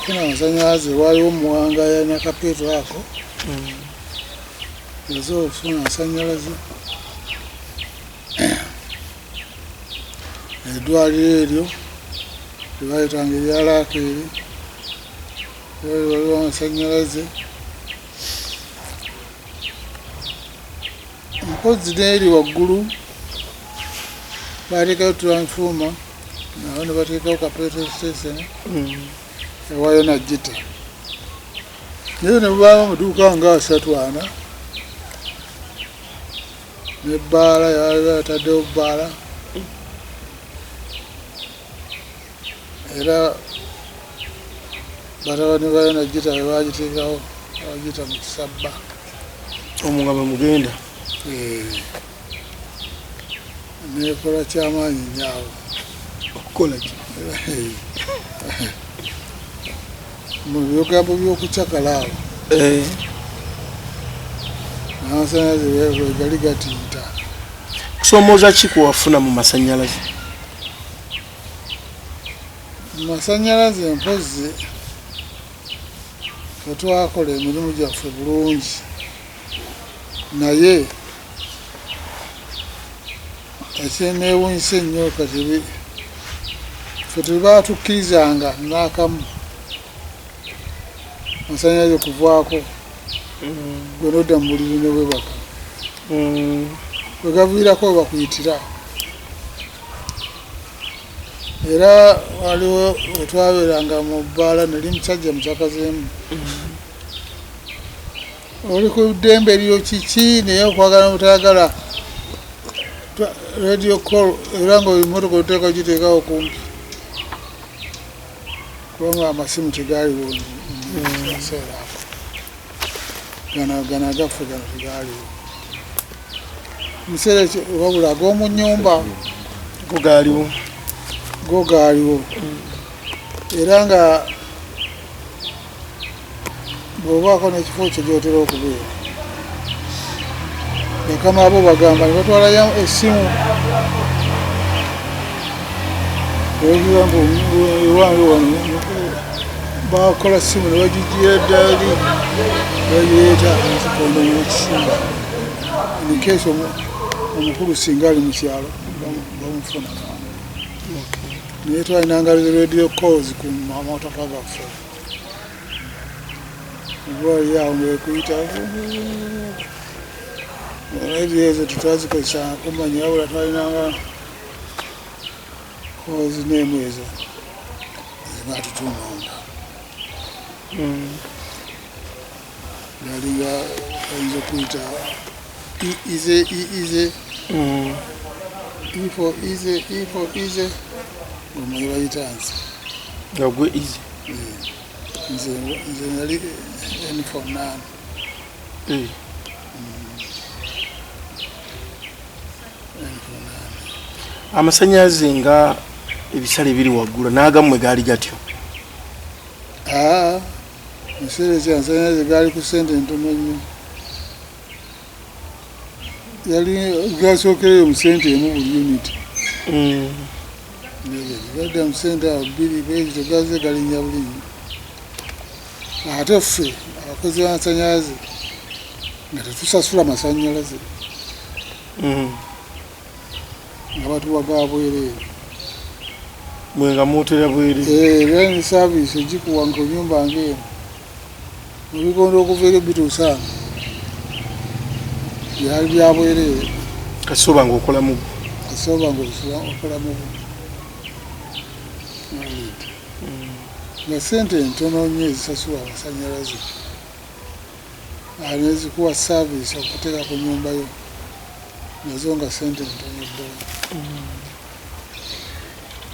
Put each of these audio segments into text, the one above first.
yafuna amasanyalaze waliwo muwanga yalina kapeeto ako yasobola okufuna amasanyalaze eddwaliro eryo tebayitanga eryalaaka eri waliwo amasanyalaze mpozi neeri waggulu bateekayo transfoma nawo ne bateekawo kapeeto station ewayo najjita naye ne bubaamu amaduuka nga 3-4 nebbaala yataddewo bbaala era batabani bayo najjita bebagiteekawo bagita mu kisabba omugaba mugenda nekola kyamaanyi nyaawo okukola ki mu bigambo by'okucakalaawo amasanyalaze gali gatinta kusoomooza ki kwewafuna mu masanyalaze masanyalaze mpozi twetwakola emirimu gyaffe bulungi naye ekyeneewunyisa ennyo kati ffe tebatukkirizanga n'akamu masanyalaze kuvaako gwe nodda mu buliri ne bwebaka wegaviirako webakuyitira era waliwo wetwabeeranga mu bbaala nali musajja mukyakazeemu oli ku ddembe eryo kiki naye okwagala mutayagala radio call era nga emotoka oteeka giteekawo kumpi kubanga amasimu tegaaliwo kaseera ako gana agaffe gano tegaaliwo museera wabula ag'omu nnyumba go gaaliwo era nga bw'obaako n'ekifo kyo gyotera okubeera bakama abo bagamba ne batwalayo essimu ewange wano bakola ssimu ne bagigira eddaali bagireeta kondo n'ekisimba nikeesi omukulu singa ali mu kyalo bamufuna naye twalinanga radio calls ku mamotoka gaffe gwali awo ngekuyita radio ezo tetwazikozesanga kumanya wabula twalinanga calls n'emu ezo zibatutumanga yalinga oyinza okuyita ize ize omanyi bayita nze nga gwe easy nze nali N49 amasanyalaze nga ebisale biri waggula n'agammwe gaali gatyo ekiseera ekyo amasanyalaze gaali ku ssente ntono nnyo yali gasookereyo mu ssente emu buli unit gadda mu ssente awo 2 bwezi tegaze galinnya bulinnya ate ffe abakozi b'amasanyalaze nga tetusasula masanyalaze nga batuwa ga bwereere mwe nga muutera bwereere era ni saaviisi egikuwa nga onyumba ng'eno ebikondo okuva eri bituusanga byali bya bwereere kasoba nga okola mu kasoba nga okola mu nga ssente entono nnyo ezisasulwa amasanyalaze nezikuwa saaviisi okuteeka ku nyumba yo nazo nga ssente ntono ddala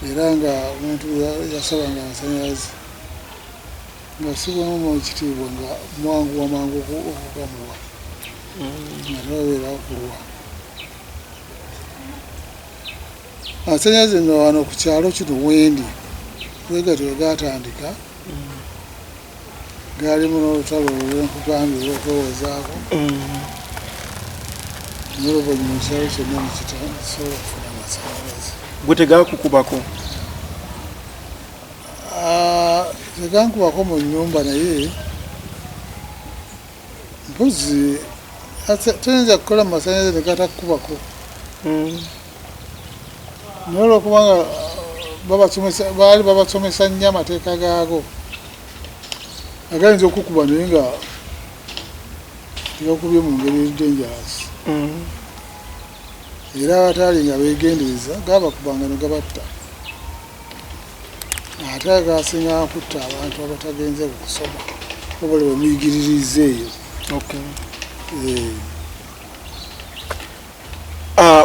era nga omuntu yasabanga amasanyalaze nga sibwamu ekitiibwa nga mwanguwa mangu okugamuwa nga tebabeera okulwa amasanyalaze nno wano ku kyalo kino wendi wegati wegatandika gaalimu n'olutalo olwenkugambye olwokwewozaako n'oluvannyuma ekyalo kyonna nekitasobola okufuna amasanyalaze gwe tegakukubako tegankubako mu nnyumba naye mpozi tuyinza kukola mu masannyalaze negatakubako naye olwokubanga baali babasomesa nnyo amateeka gaago agayinza okukuba naye nga tegakubye mu ngeri dangerous era abataali nga beegendereza gabakubanga ne gabatta ate agasinga kutta abantu abatagenze kusoma obole bamuyigiririza eyo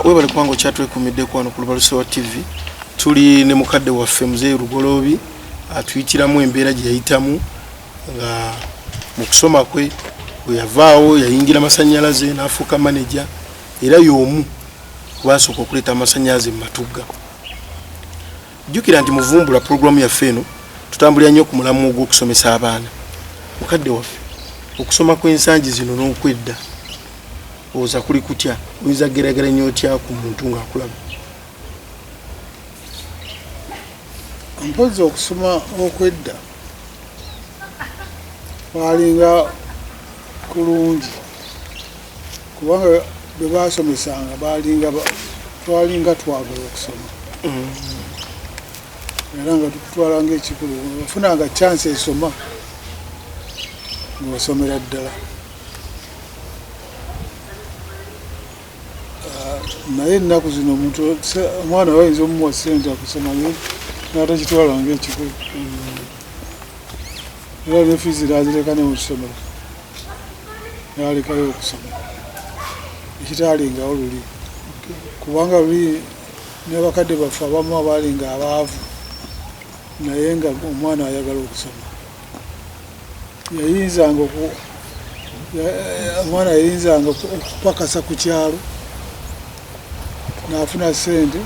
webale kubanga okyatwekumiddeko wano ku Lubalusewa TV tuli ne mukadde waffe Muzeeyi Lugoloobi atuyitiramu embeera gye yayitamu nga mu kusoma kwe bwe yavaawo yayingira amasannyalaze n'afuuka maneja era y'omu kubasooka okuleeta amasannyalaze mu Matugga. Jjukira nti mu Vumbula pulogulaamu yaffe eno tutambulira nnyo ku mulamu gw'okusomesa abaana. Mukadde waffe okusoma kw'ensangi zino n'okwedda oza kuli kutya oyinza geragera nnyo otya ku muntu ng'akulaba? Mpozi okusoma okwedda kwalinga kulungi kubanga bwe baasomesanga twalinga twagala okusoma era nga tukutwalanga ekikulu bafunanga chance esoma ng'osomera ddala naye ennaku zino omuntu omwana wayinza omumuwa ssente akusoma n'atakitwalanga ekikulu era ne fiizi naazireka ne mu kisomero nalekayo okusoma ekitaalingawo luli kubanga luli n'abakadde baffe abamu abaalinga abaavu naye nga omwana ayagala okusoma omwana yayinzanga okupakasa ku kyalo n'afuna ssente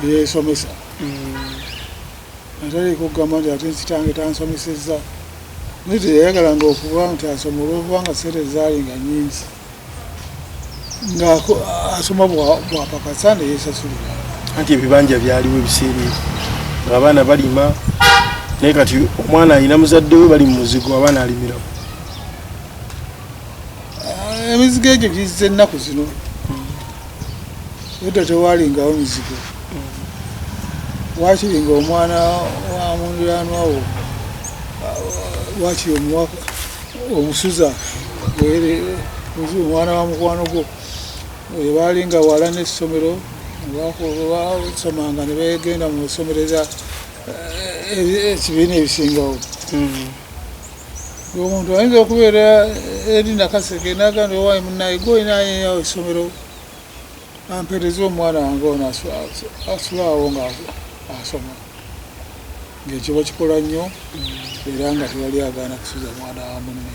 yeesomesa ataliiko okugamba nti ate kitange tansomesezza naye teyayagalanga okuba nti asoma olwokubanga ssente zaalinga nnyingi ng'asoma bwapakasa ne yeesasulira anti ebibanja byaliwo ebiseera ng'abaana balima naye kati omwana alina muzadde we bali mu muzigo abaana alimiramu. Emizigo egyo gizze ennaku zino edda tewalingawo mizigo wakiri nga omwana wa muliraanwawo wakiri omusuza omwana wa mukwano gwo balinga wala n'essomero basomanga ne begenda mu somereza ekibiina ebisingawo omuntu ayinza okubeera eri nakaseke nagamba owaayi munaye goyinayo essomero ampeereza omwana wange ono asulaawo nga asoma ng'ekyo bakikola nnyo era nga tewali agaana kusuza mwana wa munne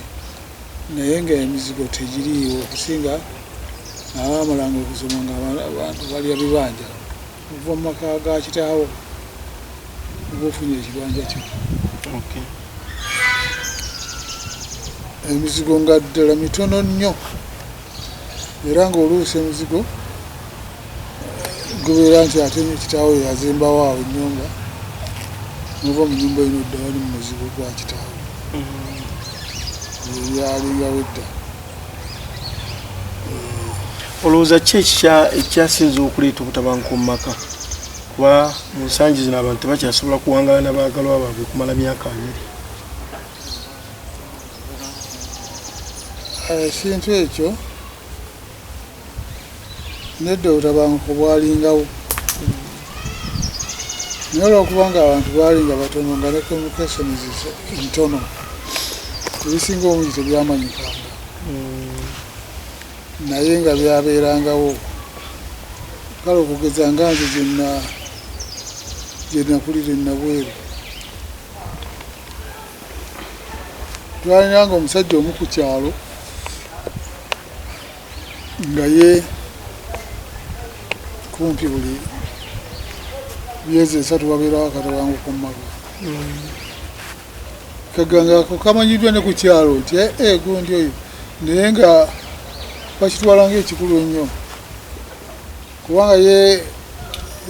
naye nga emizigo tegiriiwo okusinga abamalanga okusoma nga abantu balya bibanja ova mu maka ga kitaawo oba ofunye ekibanja kyo emizigo nga ddala mitono nnyo era ng'oluusi emizigo gubeera nti ate kitaawo yazimbawo awo ennyumba nova mu nyumba ino ddala ni mu muzigo gwa kitaawo yalingawo edda. Olowooza ki ekyasinze okuleeta obutabanguko mu maka kuba mu nsangi zino abantu tebakyasobola kuwangaala n'abaagalwa baabwe kumala myaka 2? Ekintu ekyo nedda obutabanguko bwalingawo naye olwokubanga abantu baalinga batono nga ne communications ntono ebisinga omungi tebyamanyikanga naye nga byabeerangawo kale okugeza nga nze gye nakulira ennabweru twalinanga omusajja omu ku kyalo nga ye kumpi buli myezi 3 wabeerawo akatabanguko mu maka kaganga ako kamanyiddwa ne ku kyalo nti gundi oyo naye nga bakitwalanga ekikulu ennyo kubanga ye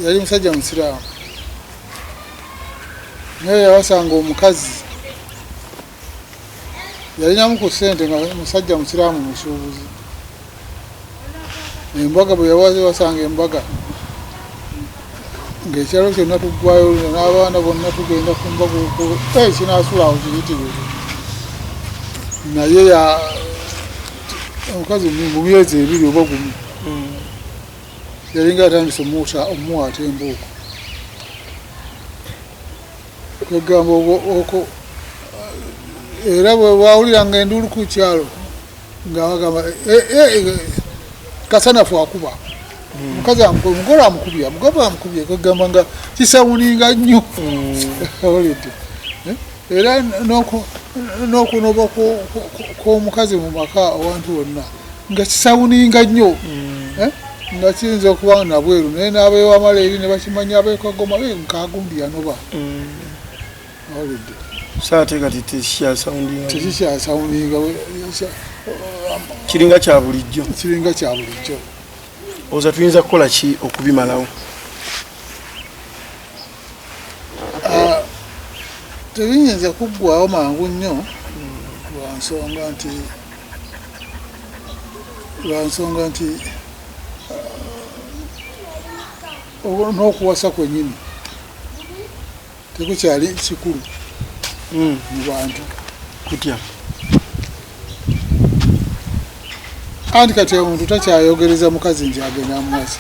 yali musajja musiraamu naye yawasanga omukazi yalinamu ku ssente nga musajja musiraamu musuubuzi. Embaga bwe yawaze wasanga embaga ng'ekyalo kyonna tuggwayo n'abaana bonna tugenda ku mbaga kinaasula awo kiyitirivu. Naye omukazi mu myezi 2 oba 1 yalinga atandise omuwaata embuuko. Kwegamba oko era bwe bawuliranga enduulu ku kyalo nga bagamba kasanafu akuba omukazi omugole amukubye mugabo amukubye. Kwegamba nga kisawuninga nnyo olidde era n'okunoba kw'omukazi mu maka awantu wonna nga kisawuninga nnyo nga kiyinza okuba nabweru naye n'abeewamaleeri ne bakimanya abeekagoma nkagumbi yanoba olidde saate kati tekikyasawuninga kiringa kya bulijjo. Oza tuyinza kukola ki okubimalawo? Tebiyinza kuggwawo mangu nnyo lwa nsonga nti n'okuwasa kwennyini tekukyali kikulu mu bantu. Kutya anti kati omuntu takyayogereza mukazi nti agenda amuwasa.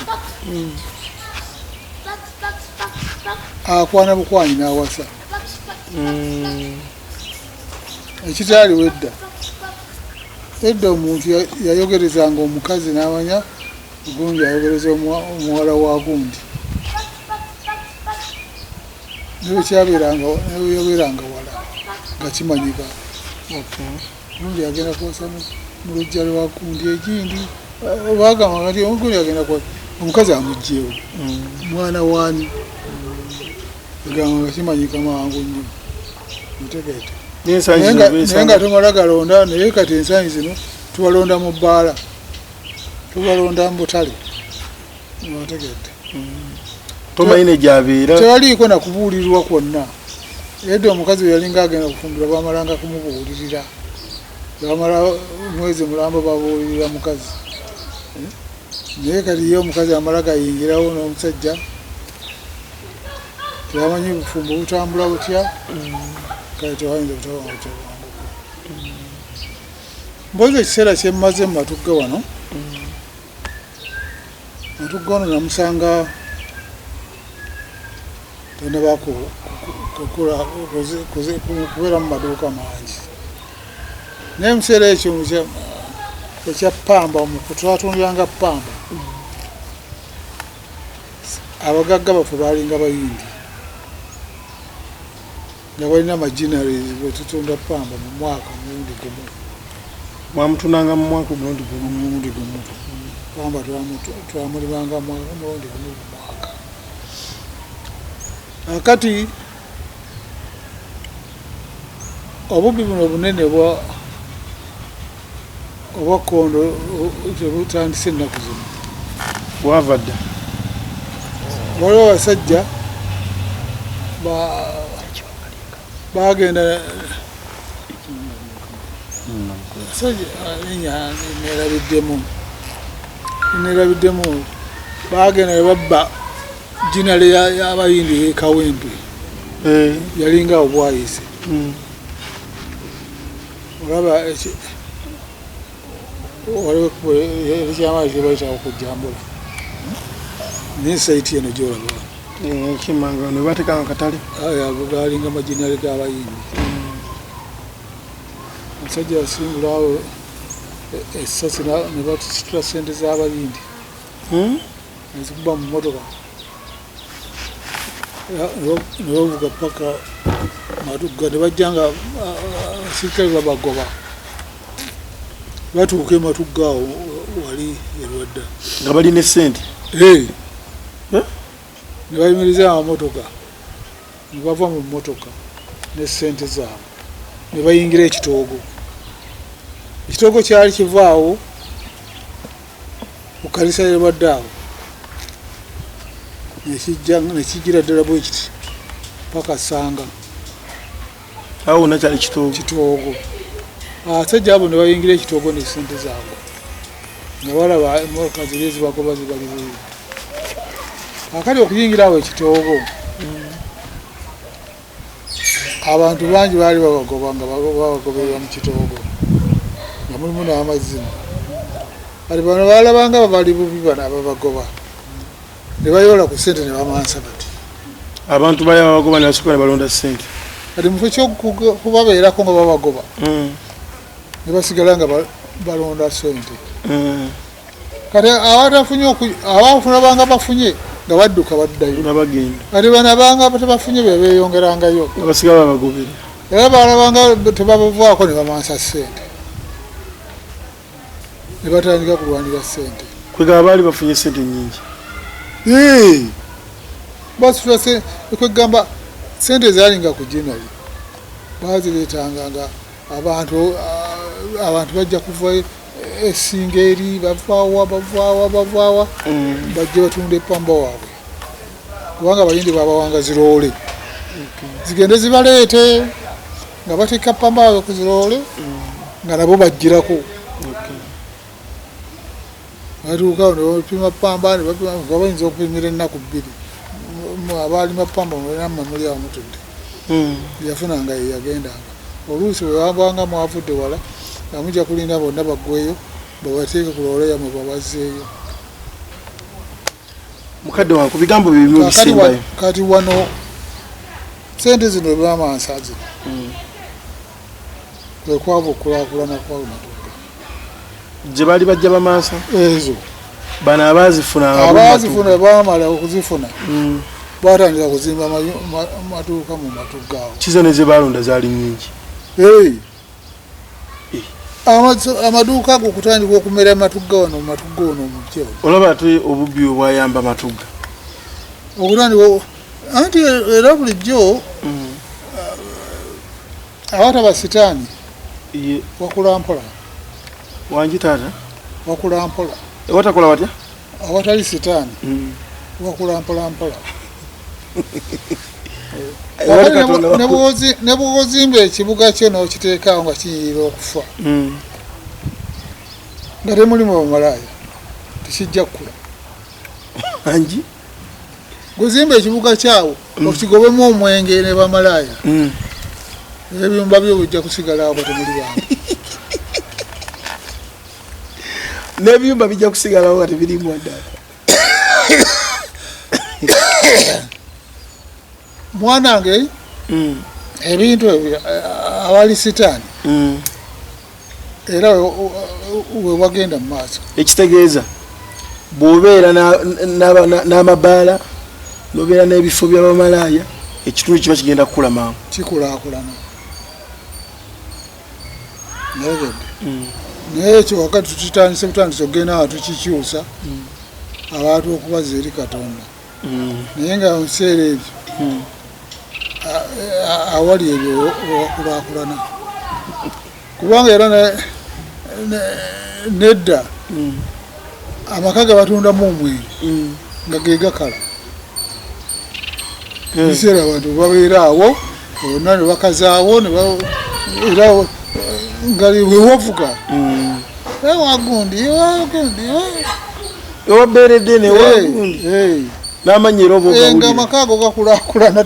Akwana bukwanyi n'awasa. Ekitaaliwo edda omuntu yayogerezanga omukazi n'amanya gundi ayogereza omuwala wa gundi nebekyabeeranga wala nga kimanyika. Gundi agenda kuwasa mu lujja lwa gundi egindi bagamba nti omugundi agenda kuwasa omukazi amugjeewo mwana waani agamba nga kimanyika mangu nnyo. Mutegeete naye nga tumala galonda naye kati ensanyi zino tubalonda mu bbaala tubalonda mu butale. Mutegeete tomayine gyabeera tewaliiko nakubuulirirwa kwonna. Edda omukazi we yalinga agenda kufumbira bamalanga kumubuulirira bamala mwezi mulamba babuulirira mukazi naye kati ye omukazi amala gayingirawo n'omusajja tebamanyi bufumbo butambula butya kale tewayinza butabanguka. Mbozi ekiseera kyemmaze mu Matugga wano Matugga wano namusanga tenabako kubeera mu maduuka mangi naye museera ekyo ekya ppamba twatundiranga ppamba abagagga baffe balinga bayindi nga balina amaginaries bwetutunda ppamba mu mwaka omulundi gumu. Mwamutunanga mu mwaka omulundi gumu pamba twamulimanga omulundi gumu mu mwaka. Akati obubbi buno obunene obwakkondo tebutandise ennaku zino bwava dda. waliwo abasajja bagenda nerabidemu bagenda ne babba jinale y'abayindi y'ekawempe yalinga obwayise. olaba waliwo ekyamazi kyebayita okujjambula naye saiti eno gyolaba kimanga ne batekanga katale galinga majinale g'abayindi. Omusajja yasimbulawo essasi ne batusitula ssente z'abayindi nezikuba mu motoka ne bavuga paka Matugga ne bajjanga abasirikale babagoba batuuka e Matugga awo wali erwadda nga balina essente ne bayimiriza amamotoka ne bava mu motoka n'essente zaabwe ne bayingira ekitoogo. Ekitoogo kyali kivaawo ku kanisa ly'ebadde awo nekijjira ddala bwe kiti paka Ssanga awo nakyali kitoogo. abasajja abo ne bayingira ekitoogo ne ssente zaabwe nga balaba emmotoka ziri ezibagoba zibali bubi akali okuyingira awo ekitoogo abantu bangi baali babagoba nga babagoberera mu kitoogo nga mulimu n'amazina kati bano balabanga bali bubi bano ababagoba ne bayola ku ssente ne bamansa bati abantu bayabagoba ne basooka ne balonda ssente kati mu kifo kubabeerako nga babagoba ne basigala nga balonda ssente kati abafuna banga bafunye nga badduka baddayo kati bano abanga tebafunye bebeeyongerangayo basigala babagobera era balabanga tebabavaako ne bamansa ssente ne batandika kulwanira ssente kwegaba baali bafunye ssente nyingi basula kwegamba ssente zaalinga ku jinali bazireetanga nga abantu bajja kuva esinga eri bavaawa bajja batunda epamba waabwe kubanga abayindi babawanga ziroole zigende zibaleete nga bateeka pamba waabwe ku ziroole nga nabo bajjirako batuukawo ne bapima pamba nga bayinza okupimira ennaku 2 abaalima pamba mulinammamuli awo mutudde yafunanga yeyagendanga oluusi wewambanga mwavudde wala nga mujja kulinda bonna baggweyo babateeke ku loole yamwe babazzeeyo mukadde wange ku bigambo byebimu bisembayo kati wano sente zino ebamansa zino kwekwava okukulaakulana kwa Matugga gye baali bajja bamansa ezo bano abaazifuna baamala okuzifuna batandika kuzimba matuuka mu Matugga awo kizo ne ze balonda zaali nnyingi amaduuka ago okutandika okumera Matugga wano Matugga ono omupya olaba ate obubbi obwayamba Matugga okutandika anti era bulijjo awataba sitaani wakula mpola wangi taata wakula mpola watakola watya awatali sitaani wakula mpola ne bw'ozimba ekibuga kyo n'okiteekaawo nga kiyirira okufa nga temulimu bamalaaya tekijja kkula angi gwezimba ekibuga kyawo okigobemu omwenge ne bamalaaya ebyumba byo bijja kusigala awo temuli bantu n'ebyumba bijja kusigalawo nga tebirimu ddala mwanange ebintu awali sitaani era wewagenda mu maaso ekitegeeza bw'obeera n'amabaala n'obeera n'ebifo by'abamalaaya ekitundu kiba kigenda kukula mangu kikulaakulana naye ekyo wakati tutandise butandise okugenda nga tukikyusa abantu okubaza eri Katonda naye nga mubiseera ebyo awali ebyo wakulaakulana kubanga era nedda amaka ge batundamu omwenge nga gegakala biseera abantu babeera awo bonna ne bakazaawo era nga wewavuga ewagundi ewabeeredde newagundi n'amanyira nga amaka ago gakulaakulana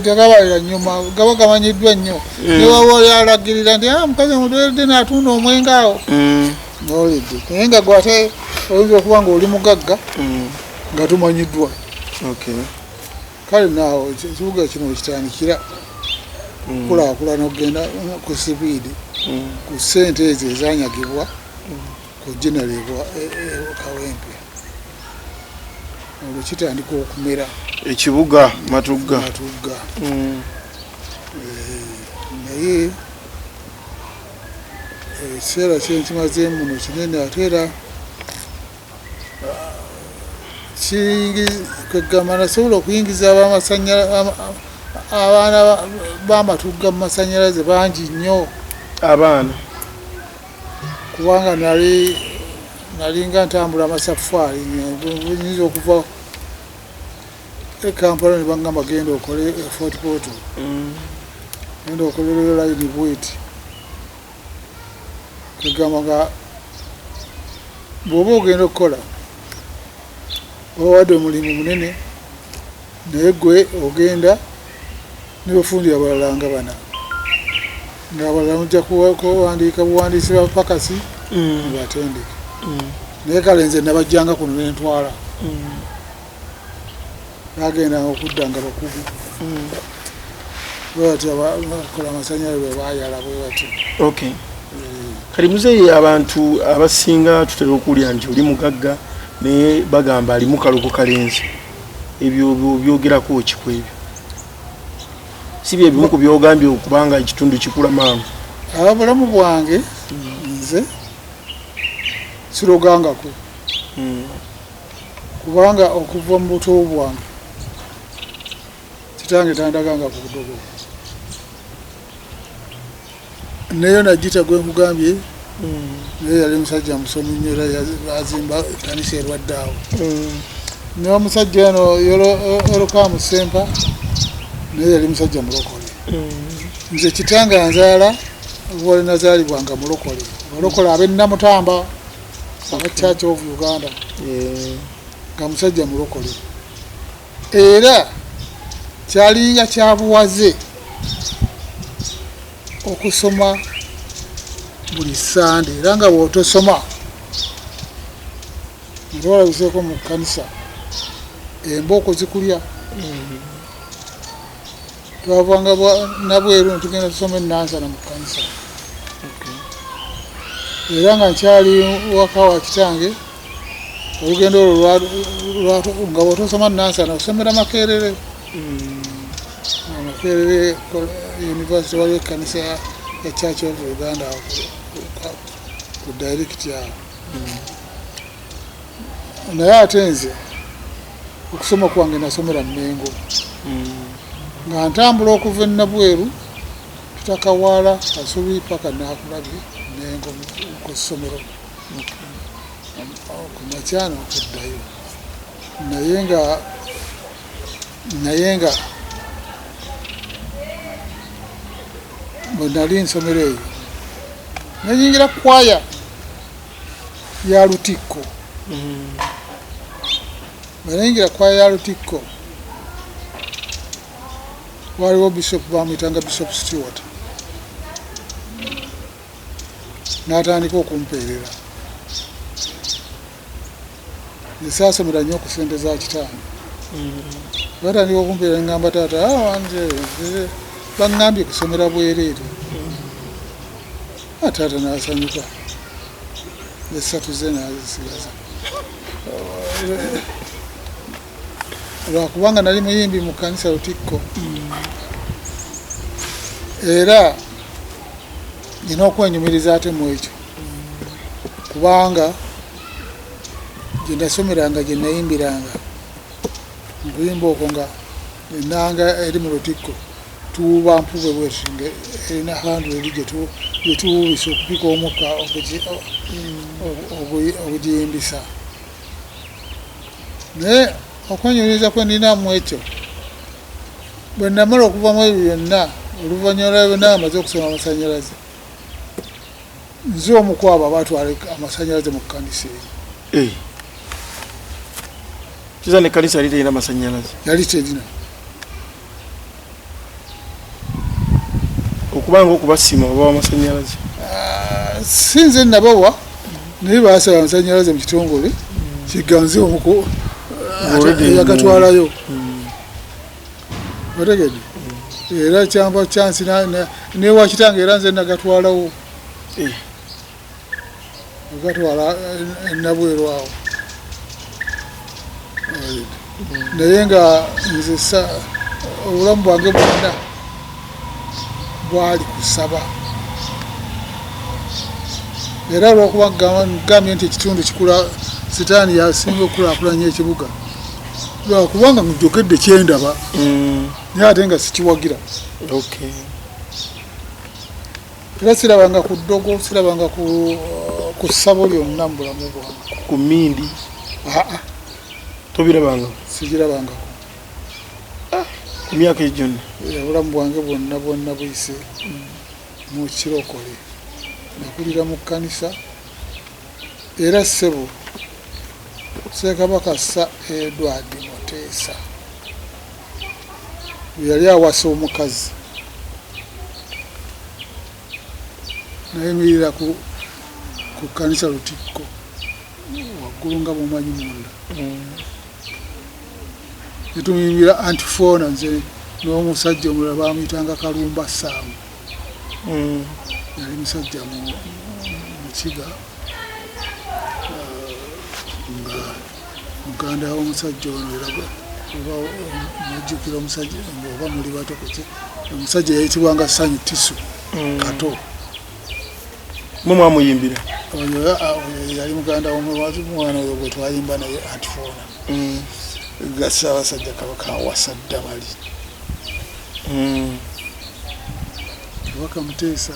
tegabalira nyuma gaba gamanyiddwa nnyo newawa yalagirira nti mukazi mubeeredde n'atunda omwenge awo nolidde naye nga gwate oyinza okuba nga oli mugagga nga tumanyiddwa kale naawo ekibuga kino kitandikira kulaakulana okugenda ku sipiidi ku ssente ezo ezanyagibwa ku generebwa Kawempe olwo kitandika okumera ekibuga Matugga naye ekiseera kyenkimaze muno kinene ate era kwegamba nasobola okuyingiza abaana b'Amatugga mu masanyalaze bangi nnyo abaana kubanga nalinga ntambula amasafaari nyinza okuva Kampala ne bangamba genda okole Fort Portal genda okolerayo line bweti kugamba nga bw'oba ogenda okukola obawadde omulimu munene naye gwe ogenda n'abafundi abalala nga bana ng'abalala mujja kuwandiika buwandiisi bwa pakasi nebatendeke naye kale nze nabajjanga kuno nentwala bagenda okudda nga bakugu bwebati abakola amasanyalaze bayala bwebati. Okay. Kali Muzeeyi, abantu abasinga tutera okuwulira nti oli mugagga naye bagamba alimu kaloko kalenzi, ebyo byogerako kikwe ebyo si bye bimu ku byogambye okubanga ekitundu kikula mangu? Abulamu bwange nze sirogangako kubanga okuva mu buto bwange kitange tandaganga ku budogo neyo najita gwe nkugambye naye yali musajja musomi nnyo era azimba ekkanisa erwaddaawo naye omusajja ono yoloka musempa naye yali musajja mulokole nze kitanga nzaala bwali nazaalibwanga mulokole balokole ab'ennamutamba aba Church of Uganda nga musajja mulokole era kyalinga kyabuwaze okusoma buli Sande era nga bw'otosoma olwalabiseeko mu kkanisa embooko zikulya twavanga nabweru netugenda tusoma enansana mu kkanisa era nga nkyali waka wa kitange olugendo olwo nga bw'otosoma nansana osomera Makerere Makerere University waliwo ekkanisa ya Church of Uganda ku direct yawo naye ate nze okusoma kwange nasomera Mmengo nga ntambula okuva e Nabweru tutakawaala Kasubi paka Nakulabi Mmengo ku ssomero ku makyano okuddayo naye nga bwe nali nsomero eyo nayingira kwaya ya Lutikko nayingira kwaya ya Lutikko waliwo Bishop bamuyitanga Bishop Stewart n'atandika okumpeerera nesaasomera nnyo ku ssente za kitange batandika okumpeerera ngamba taata nze baŋŋambye kusomera bwereere taata n'asanyuka esatu ze nazisigaza lwakubanga nali muyimbi mu kkanisa Lutikko era nina okwenyumiriza ate mu ekyo kubanga gye nasomeranga gye nayimbiranga nkuyimba okwo nga ennanga eri mu Lutikko tuuba mpube bwetinge erina handu eri gye tuwubisa okupika omukka ogugiyimbisa naye okwenyumiriza kwe ninamu ekyo bwe namala okuvamu ebyo byonna oluvannyuma lwa byonna amaze okusoma amasanyalaze nze omukwabo abatwala amasanyalaze mu kkanisa eyo kiza ne kkanisa yali terina amasanyalaze yali terina okubanga okubasiima oba amasanyalaze si nze nabawa naye baasaba amasanyalaze mu kitongole kiganze omuko yagatwalayo otegedde era kyamba chansi newa kitange era nze nagatwalawo agatwala Nabweru awo naye nga nze obulamu bwange bwonna bwali kusaba era olwokuba gambye nti ekitundu kikula sitaani yasinga okulaakulanya ekibuga lwakubanga mujokedde kyendaba naye ate nga sikiwagira era sirabanga ku ddogo sirabanga ku ssabo lyonna mu bulamu bwange ku mmindi tobirabanga sigirabangako ku myaka egyonna obulamu bwange bwonna buyise mu kirokole nakulira mu kkanisa era ssebo Ssekabaka Sir Edward Muteesa yali awasa omukazi nayemirira ku kkanisa Lutikko waggulu nga bwomanyi munda netumimbira antifona nze n'omusajja omulala bamuyitanga Kalumba Saamu yali musajja mukiga nga muganda w'omusajja ono era mujjukira omusajja oba muli bato kuki omusajja yayitibwanga Sanyu Tisu Kato mwamuyimbira yali muganda w'omwana oyo gwe twayimba naye antifona ga Ssaabasajja Kabaka awasa Ddabali Kabaka Muteesa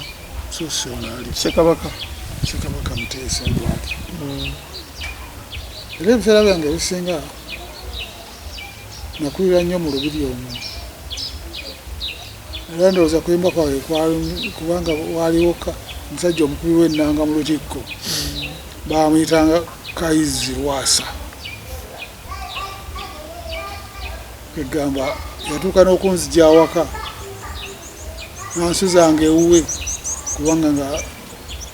sosonaali Ssekabaka Muteesa Edward era ebiseera byange ebisinga nakulira nnyo mu lubiri omwo era ndowooza kuyimba kwawe kubanga waliwo omusajja omukubi w'ennanga mu Lutikko bamuyitanga Kayizi Lwasa egamba yatuuka n'okunzija awaka nansuzanga ewuwe kubanga nga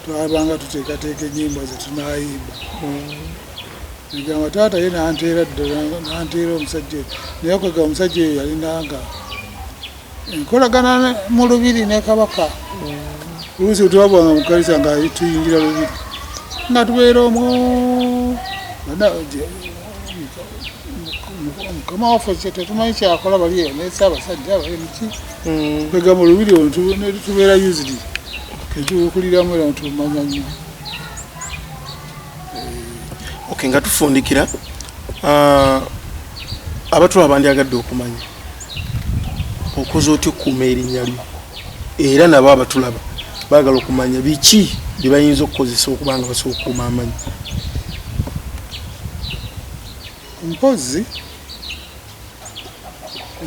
twabanga tuteekateeka ennyimba ze tunaayimba egamba taata ye nanteera ddala nanteera omusajja naye kwega omusajja eyo yalinanga enkolagana mu lubiri ne Kabaka oluusi wetwabwanga mu kkanisa nga tuyingira lubiri nga tubeera omwo mukama waffe tetumanyi kyakola bali eyo naye Ssaabasajja bali muki kwega mu lubiri olwo netubeera used etukuliramu era netumanya nnyo okay nga tufundikira abatula bandyagadde okumanya okoze otyo okukuuma erinnya lyo era nabo abatulaba baagala okumanya biki bye bayinza okukozesa okubanga basobola okukuuma amanyi mpozi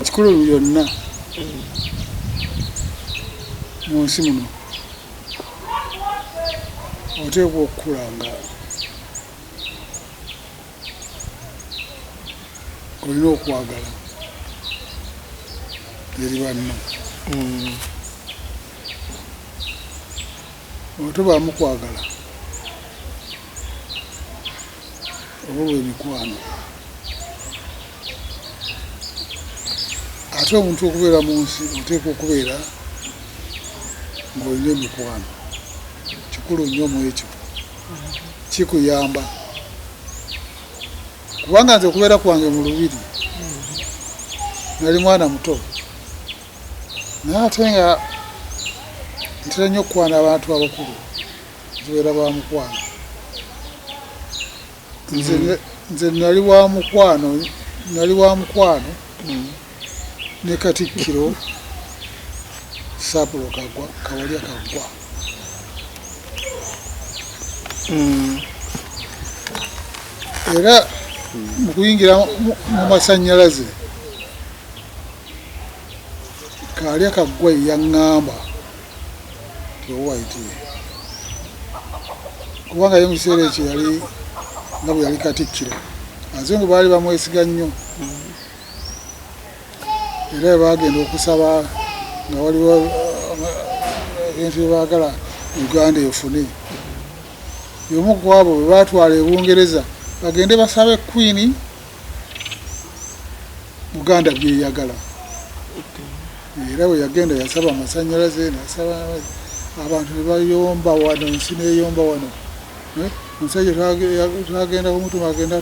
ekikulu byonna mu nsi muno oteekwa okukula nga olina okwagala eri banno otobaamu kwagala oba bwemikwano ate omuntu okubeera mu nsi oteekwa okubeera ng'olina emikwano kikulu nnyo mu ekyo kikuyamba kubanga nze okubeera kwange mu lubiri nali mwana muto naye ate nga ntera nnyo okukwana abantu abakulu ntubeera ba mukwano nze nali wa mukwano ne Katikkiro Saapulo Kawalya Kaggwa era mu kuyingira mu masannyalaze Kawalya Kaggwa yaŋŋamba tiowaitie kubanga ye mu kiseera ekyo yali nga bwe yali Katikkiro Abazungu baali bamwesiga nnyo era bagenda okusaba nga waliwo ebintu byebaagala Uganda efune y'omu ku abo bwe baatwala e Bungereza bagende basabe Queen Uganda byeyagala era bwe yagenda yasaba amasannyalaze nasaba abantu ne bayomba wano ensi neyomba wano omusajja twagenda kumutuma agenda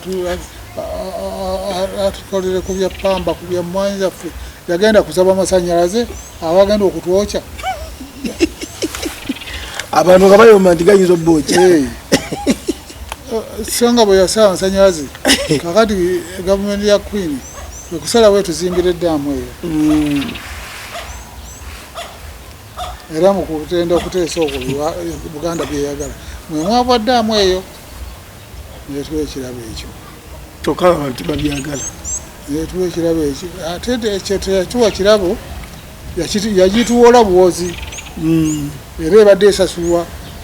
atukolere ku bya ppamba ku bya mmwanyi zaffe yagenda kusaba amasannyalaze abagenda okutwokya abantu nga bayomba nti gayinza obbokya so nga bwe yasaba amasannyalaze kakati gavumenti ya Queen ekusala bwe tuzimbira eddaamu eyo era mu kutenda okuteesa okwo Buganda byeyagala mwe mwava ddaamu eyo netuwa ekirabo ekyo kyokka abantu babyagala netuwa ekirabo ekyo ate ekyo teyakiwa kirabo yagituwola buwozi era ebadde esasulwa